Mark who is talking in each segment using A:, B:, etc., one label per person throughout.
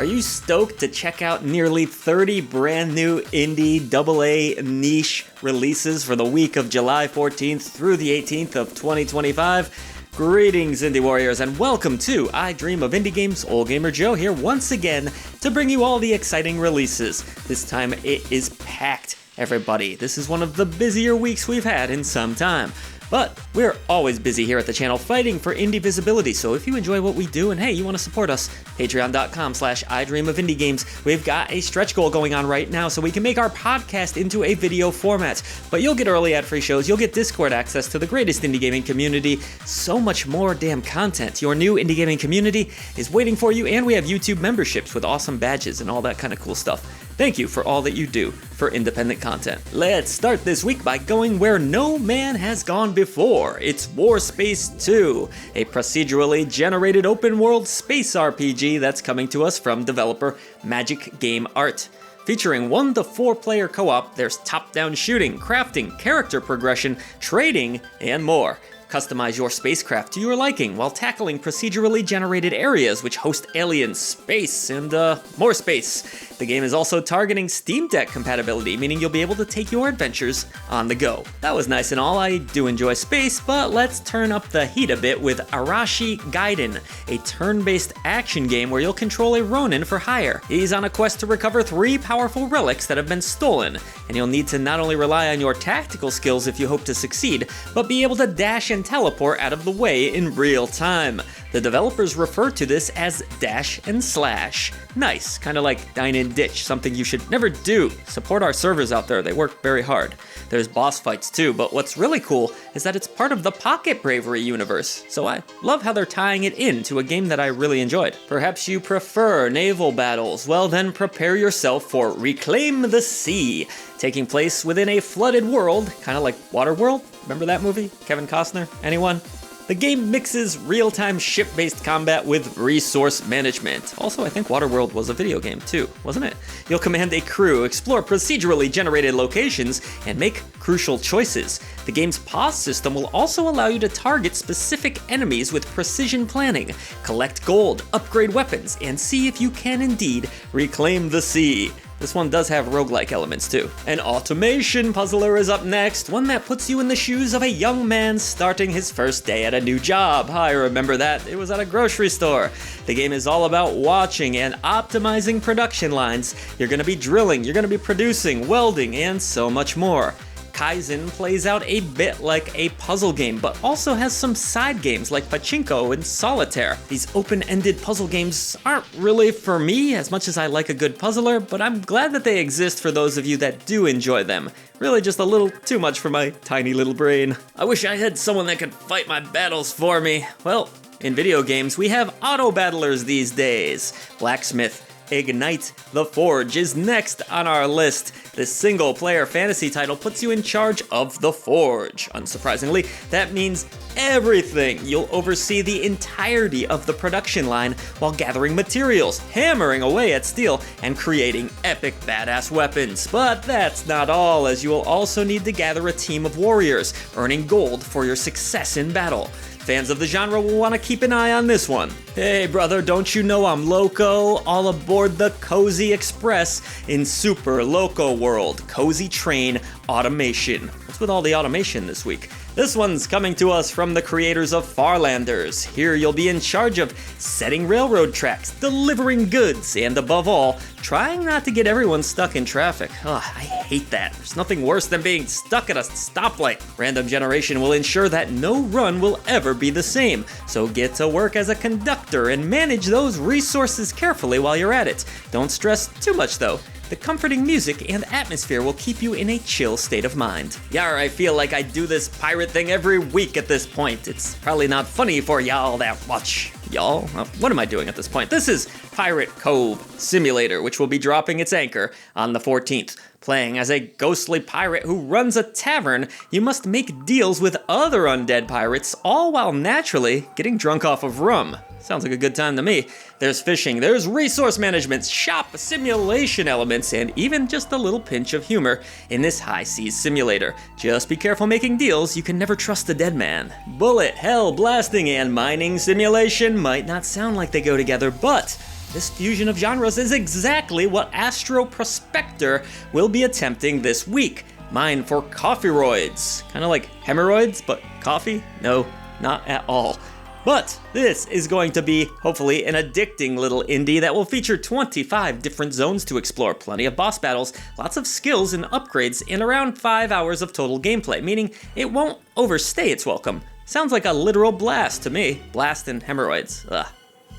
A: Are you stoked to check out nearly 30 brand new indie AA niche releases for the week of July 14th through the 18th of 2025? Greetings, Indie Warriors, and welcome to I Dream of Indie Games. Old Gamer Joe here once again to bring you all the exciting releases. This time it is packed, everybody. This is one of the busier weeks we've had in some time. But we're always busy here at the channel fighting for indie visibility, so if you enjoy what we do and hey, you want to support us, patreon.com/idreamofindiegames. We've got a stretch goal going on right now so we can make our podcast into a video format. But you'll get early ad-free shows, you'll get Discord access to the greatest indie gaming community, so much more damn content. Your new indie gaming community is waiting for you, and we have YouTube memberships with awesome badges and all that kind of cool stuff. Thank you for all that you do for independent content. Let's start this week by going where no man has gone before. It's Warspace 2, a procedurally generated open-world space RPG that's coming to us from developer Magic Game Art. Featuring 1 to 4 player co-op, there's top-down shooting, crafting, character progression, trading, and more. Customize your spacecraft to your liking while tackling procedurally generated areas which host aliens, space, and more space. The game is also targeting Steam Deck compatibility, meaning you'll be able to take your adventures on the go. That was nice and all, I do enjoy space, but let's turn up the heat a bit with Arashi Gaiden, a turn-based action game where you'll control a Ronin for hire. He's on a quest to recover 3 powerful relics that have been stolen, and you'll need to not only rely on your tactical skills if you hope to succeed, but be able to dash and teleport out of the way in real time. The developers refer to this as dash and slash. Nice, kind of like dine and ditch, something you should never do. Support our servers out there, they work very hard. There's boss fights too, but what's really cool is that it's part of the Pocket Bravery universe, so I love how they're tying it into a game that I really enjoyed. Perhaps you prefer naval battles? Well then prepare yourself for Reclaim the Sea, taking place within a flooded world, kind of like Waterworld. Remember that movie? Kevin Costner? Anyone? The game mixes real-time ship-based combat with resource management. Also, I think Waterworld was a video game too, wasn't it? You'll command a crew, explore procedurally generated locations, and make crucial choices. The game's pause system will also allow you to target specific enemies with precision planning, collect gold, upgrade weapons, and see if you can indeed reclaim the sea. This one does have roguelike elements too. An automation puzzler is up next, one that puts you in the shoes of a young man starting his first day at a new job. I remember that, it was at a grocery store. The game is all about watching and optimizing production lines. You're gonna be drilling, you're gonna be producing, welding, and so much more. Kaizen plays out a bit like a puzzle game, but also has some side games like Pachinko and Solitaire. These open-ended puzzle games aren't really for me as much as I like a good puzzler, but I'm glad that they exist for those of you that do enjoy them. Really just a little too much for my tiny little brain. I wish I had someone that could fight my battles for me. Well, in video games, we have auto-battlers these days. Blacksmith, Ignite the Forge is next on our list. This single-player fantasy title puts you in charge of the Forge. Unsurprisingly, that means everything. You'll oversee the entirety of the production line while gathering materials, hammering away at steel, and creating epic badass weapons. But that's not all, as you will also need to gather a team of warriors, earning gold for your success in battle. Fans of the genre will want to keep an eye on this one. Hey brother, don't you know I'm Loco? All aboard the Cozy Express in Super Loco World. Cozy Train Automation. What's with all the automation this week? This one's coming to us from the creators of Farlanders. Here you'll be in charge of setting railroad tracks, delivering goods, and above all, trying not to get everyone stuck in traffic. Ugh, I hate that. There's nothing worse than being stuck at a stoplight. Random generation will ensure that no run will ever be the same, so get to work as a conductor and manage those resources carefully while you're at it. Don't stress too much though. The comforting music and atmosphere will keep you in a chill state of mind. Yar, I feel like I do this pirate thing every week at this point. It's probably not funny for y'all that watch. Y'all? What am I doing at this point? This is Pirate Cove Simulator, which will be dropping its anchor on the 14th. Playing as a ghostly pirate who runs a tavern, you must make deals with other undead pirates, all while naturally getting drunk off of rum. Sounds like a good time to me. There's fishing, there's resource management, shop, simulation elements, and even just a little pinch of humor in this high seas simulator. Just be careful making deals, you can never trust a dead man. Bullet, hell, blasting, and mining simulation might not sound like they go together, but This fusion of genres is exactly what Astro Prospector will be attempting this week. Mine for coffee-roids. Kind of like hemorrhoids, but coffee? No, not at all. But this is going to be, hopefully, an addicting little indie that will feature 25 different zones to explore, plenty of boss battles, lots of skills and upgrades, and around 5 hours of total gameplay, meaning it won't overstay its welcome. Sounds like a literal blast to me. Blast and hemorrhoids. Ugh.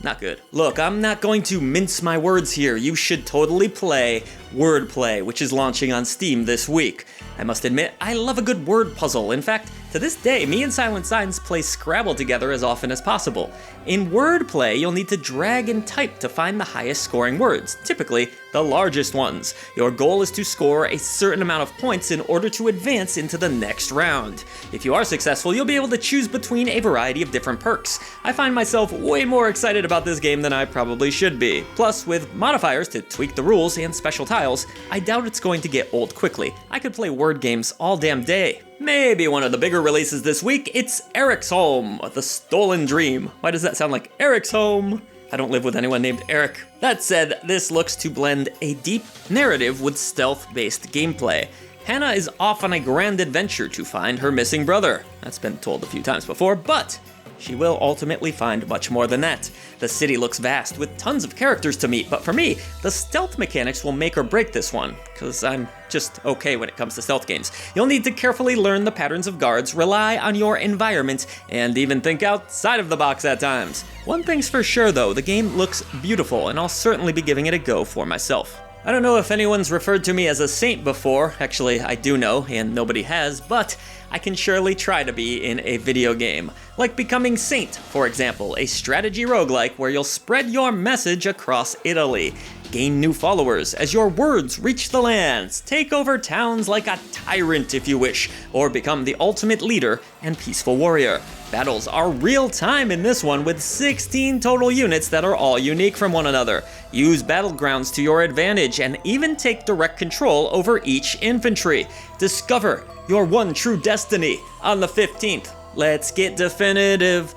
A: Not good. Look, I'm not going to mince my words here. You should totally play Wordplay, which is launching on Steam this week. I must admit, I love a good word puzzle. In fact, to this day, me and Silent Signs play Scrabble together as often as possible. In Wordplay, you'll need to drag and type to find the highest scoring words, typically the largest ones. Your goal is to score a certain amount of points in order to advance into the next round. If you are successful, you'll be able to choose between a variety of different perks. I find myself way more excited about this game than I probably should be. Plus, with modifiers to tweak the rules and special tiles, I doubt it's going to get old quickly. I could play word games all damn day. Maybe one of the bigger releases this week, it's Eriksholm, The Stolen Dream. Why does that sound like Eriksholm? I don't live with anyone named Eric. That said, this looks to blend a deep narrative with stealth-based gameplay. Hannah is off on a grand adventure to find her missing brother. That's been told a few times before, but she will ultimately find much more than that. The city looks vast with tons of characters to meet, but for me, the stealth mechanics will make or break this one, because I'm just okay when it comes to stealth games. You'll need to carefully learn the patterns of guards, rely on your environment, and even think outside of the box at times. One thing's for sure though, the game looks beautiful, and I'll certainly be giving it a go for myself. I don't know if anyone's referred to me as a saint before. Actually, I do know, and nobody has, but I can surely try to be in a video game. Like becoming Saint, for example, a strategy roguelike where you'll spread your message across Italy, gain new followers as your words reach the lands, take over towns like a tyrant if you wish, or become the ultimate leader and peaceful warrior. Battles are real time in this one with 16 total units that are all unique from one another. Use battlegrounds to your advantage and even take direct control over each infantry. Discover your one true destiny on the 15th. Let's get definitive.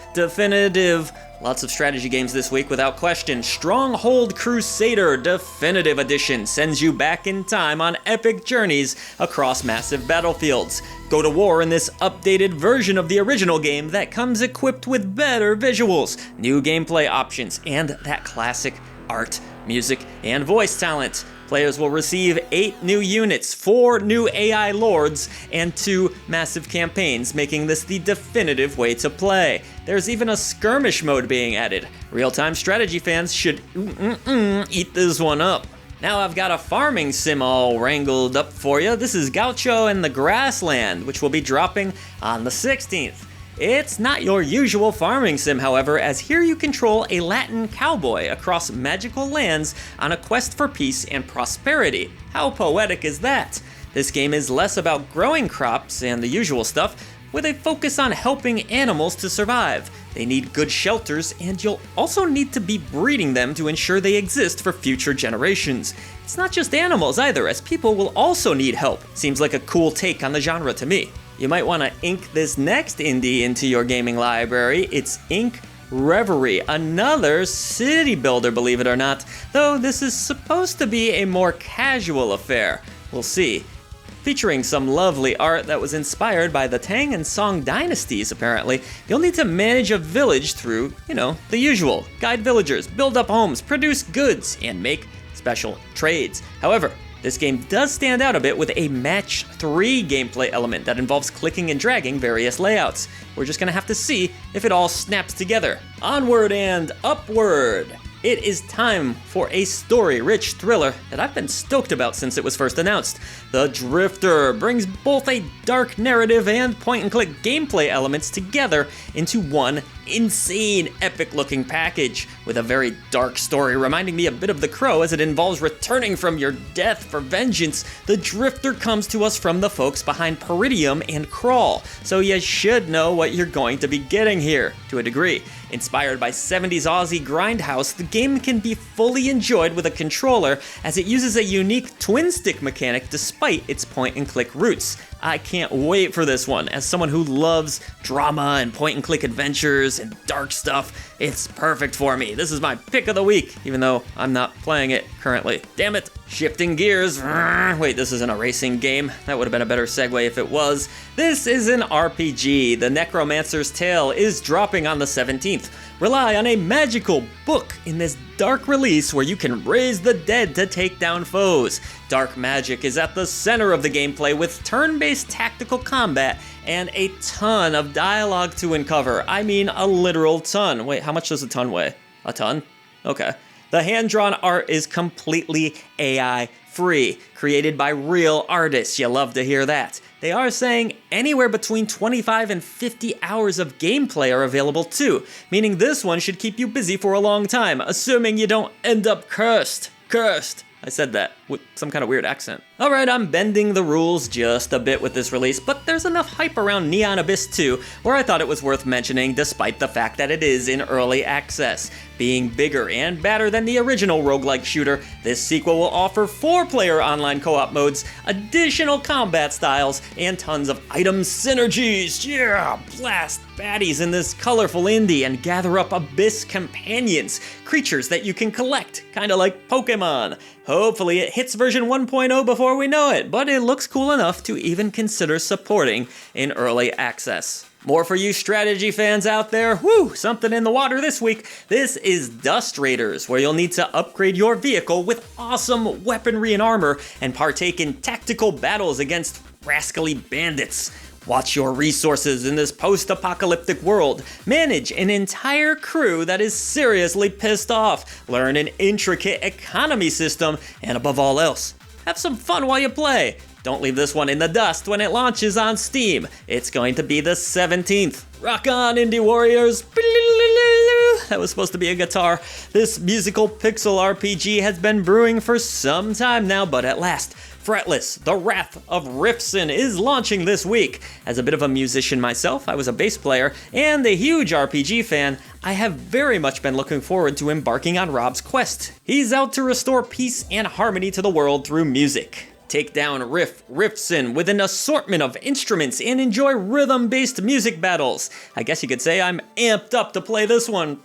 A: Lots of strategy games this week without question. Stronghold Crusader Definitive Edition sends you back in time on epic journeys across massive battlefields. Go to war in this updated version of the original game that comes equipped with better visuals, new gameplay options, and that classic art, music, and voice talent. Players will receive 8 new units, 4 new AI lords, and 2 massive campaigns, making this the definitive way to play. There's even a skirmish mode being added. Real-time strategy fans should eat this one up. Now I've got a farming sim all wrangled up for you. This is Gaucho and the Grassland, which will be dropping on the 16th. It's not your usual farming sim, however, as here you control a Latin cowboy across magical lands on a quest for peace and prosperity. How poetic is that? This game is less about growing crops and the usual stuff, with a focus on helping animals to survive. They need good shelters, and you'll also need to be breeding them to ensure they exist for future generations. It's not just animals either, as people will also need help. Seems like a cool take on the genre to me. You might want to ink this next indie into your gaming library. It's Reverie, another city builder, believe it or not, though this is supposed to be a more casual affair. We'll see. Featuring some lovely art that was inspired by the Tang and Song dynasties, apparently, you'll need to manage a village through, the usual. Guide villagers, build up homes, produce goods, and make special trades. However, this game does stand out a bit with a match 3 gameplay element that involves clicking and dragging various layouts. We're just gonna have to see if it all snaps together. Onward and upward! It is time for a story-rich thriller that I've been stoked about since it was first announced. The Drifter brings both a dark narrative and point-and-click gameplay elements together into one insane, epic-looking package, with a very dark story reminding me a bit of The Crow as it involves returning from your death for vengeance. The Drifter comes to us from the folks behind Peridium and Crawl, so you should know what you're going to be getting here, to a degree. Inspired by 70s Aussie grindhouse, the game can be fully enjoyed with a controller as it uses a unique twin-stick mechanic despite its point-and-click roots. I can't wait for this one, as someone who loves drama and point-and-click adventures and dark stuff. It's perfect for me. This is my pick of the week, even though I'm not playing it currently. Damn it. Shifting gears. Wait, this isn't a racing game. That would have been a better segue if it was. This is an RPG. The Necromancer's Tale is dropping on the 17th. Rely on a magical book in this dark release where you can raise the dead to take down foes. Dark magic is at the center of the gameplay with turn-based tactical combat and a ton of dialogue to uncover. I mean, a literal ton. Wait, how much does a ton weigh? A ton? Okay. The hand-drawn art is completely AI-free, created by real artists. You love to hear that. They are saying anywhere between 25 and 50 hours of gameplay are available too, meaning this one should keep you busy for a long time, assuming you don't end up cursed. I said that with some kind of weird accent. Alright, I'm bending the rules just a bit with this release, but there's enough hype around Neon Abyss 2 where I thought it was worth mentioning despite the fact that it is in early access. Being bigger and badder than the original roguelike shooter, this sequel will offer 4-player online co-op modes, additional combat styles, and tons of item synergies. Yeah, blast baddies in this colorful indie and gather up Abyss companions, creatures that you can collect, kinda like Pokemon. Hopefully it hits version 1.0 before we know it, but it looks cool enough to even consider supporting in early access. More for you strategy fans out there. Woo, something in the water this week. This is Dust Raiders, where you'll need to upgrade your vehicle with awesome weaponry and armor and partake in tactical battles against rascally bandits. Watch your resources in this post-apocalyptic world. Manage an entire crew that is seriously pissed off. Learn an intricate economy system, and above all else, have some fun while you play. Don't leave this one in the dust when it launches on Steam. It's going to be the 17th. Rock on, indie warriors. That was supposed to be a guitar. This musical pixel RPG has been brewing for some time now, but at last, Fretless, The Wrath of Riffson is launching this week. As a bit of a musician myself, I was a bass player, and a huge RPG fan, I have very much been looking forward to embarking on Rob's quest. He's out to restore peace and harmony to the world through music. Take down Riffson with an assortment of instruments and enjoy rhythm-based music battles. I guess you could say I'm amped up to play this one.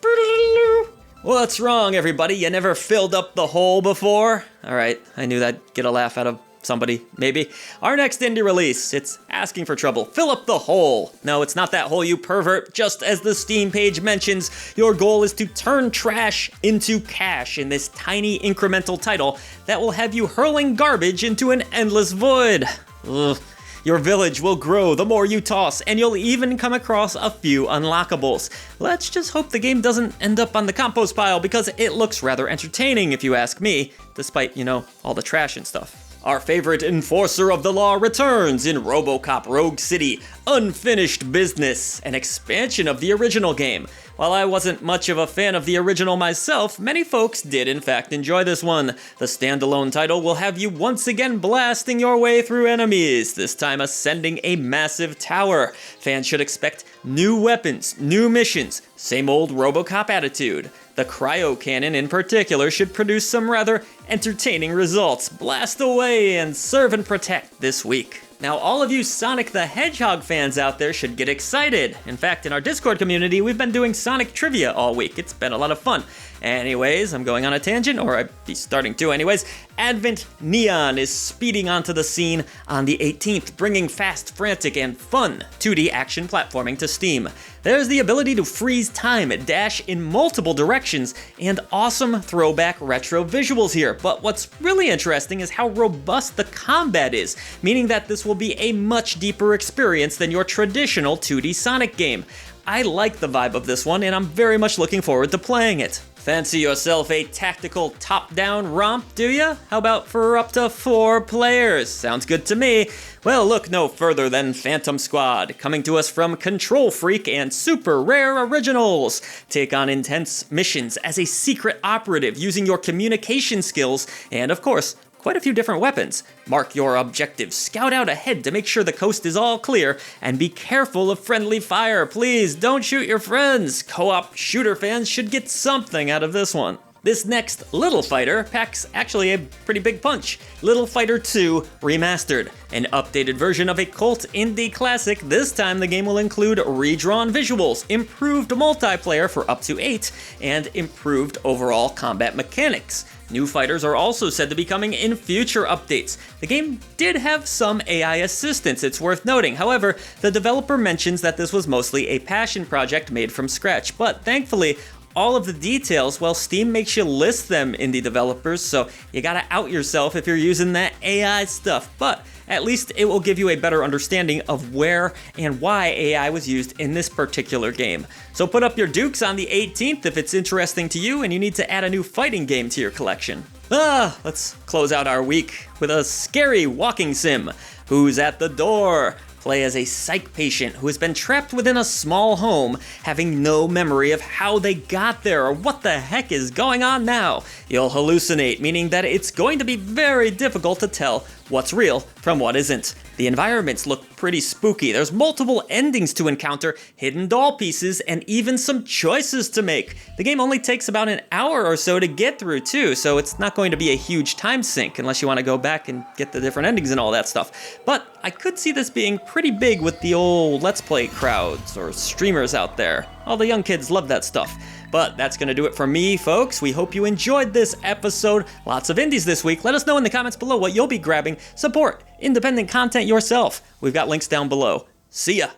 A: What's wrong, everybody? You never filled up the hole before? Alright, I knew that'd get a laugh out of somebody, maybe. Our next indie release, it's asking for trouble. Fill up the hole. No, it's not that hole, you pervert. Just as the Steam page mentions, your goal is to turn trash into cash in this tiny incremental title that will have you hurling garbage into an endless void. Ugh. Your village will grow the more you toss, and you'll even come across a few unlockables. Let's just hope the game doesn't end up on the compost pile, because it looks rather entertaining if you ask me, despite, all the trash and stuff. Our favorite enforcer of the law returns in RoboCop Rogue City, Unfinished Business, an expansion of the original game. While I wasn't much of a fan of the original myself, many folks did in fact enjoy this one. The standalone title will have you once again blasting your way through enemies, this time ascending a massive tower. Fans should expect new weapons, new missions, same old RoboCop attitude. The cryo cannon in particular should produce some rather entertaining results. Blast away and serve and protect this week. Now, all of you Sonic the Hedgehog fans out there should get excited. In fact, in our Discord community, we've been doing Sonic trivia all week. It's been a lot of fun. Anyways, I'm going on a tangent, or I'd be starting to anyways. Advent Neon is speeding onto the scene on the 18th, bringing fast, frantic, and fun 2D action platforming to Steam. There's the ability to freeze time, dash in multiple directions, and awesome throwback retro visuals here. But what's really interesting is how robust the combat is, meaning that this will be a much deeper experience than your traditional 2D Sonic game. I like the vibe of this one, and I'm very much looking forward to playing it. Fancy yourself a tactical top-down romp, do ya? How about for up to 4 players? Sounds good to me. Well, look no further than Phantom Squad, coming to us from Control Freak and Super Rare Originals. Take on intense missions as a secret operative using your communication skills and, of course, quite a few different weapons. Mark your objectives, scout out ahead to make sure the coast is all clear, and be careful of friendly fire. Please don't shoot your friends. Co-op shooter fans should get something out of this one. This next Little Fighter packs actually a pretty big punch. Little Fighter 2 Remastered, an updated version of a cult indie classic. This time the game will include redrawn visuals, improved multiplayer for up to 8, and improved overall combat mechanics. New fighters are also said to be coming in future updates. The game did have some AI assistance, it's worth noting. However, the developer mentions that this was mostly a passion project made from scratch, but thankfully, all of the details, well, Steam makes you list them, indie developers, so you gotta out yourself if you're using that AI stuff. But at least it will give you a better understanding of where and why AI was used in this particular game. So put up your dukes on the 18th if it's interesting to you and you need to add a new fighting game to your collection. Let's close out our week with a scary walking sim. Who's at the door? Play as a psych patient who has been trapped within a small home, having no memory of how they got there or what the heck is going on now. You'll hallucinate, meaning that it's going to be very difficult to tell what's real from what isn't. The environments look pretty spooky. There's multiple endings to encounter, hidden doll pieces, and even some choices to make. The game only takes about an hour or so to get through too, so it's not going to be a huge time sink unless you want to go back and get the different endings and all that stuff. But I could see this being pretty big with the old Let's Play crowds or streamers out there. All the young kids love that stuff. But that's going to do it for me, folks. We hope you enjoyed this episode. Lots of indies this week. Let us know in the comments below what you'll be grabbing. Support independent content yourself. We've got links down below. See ya!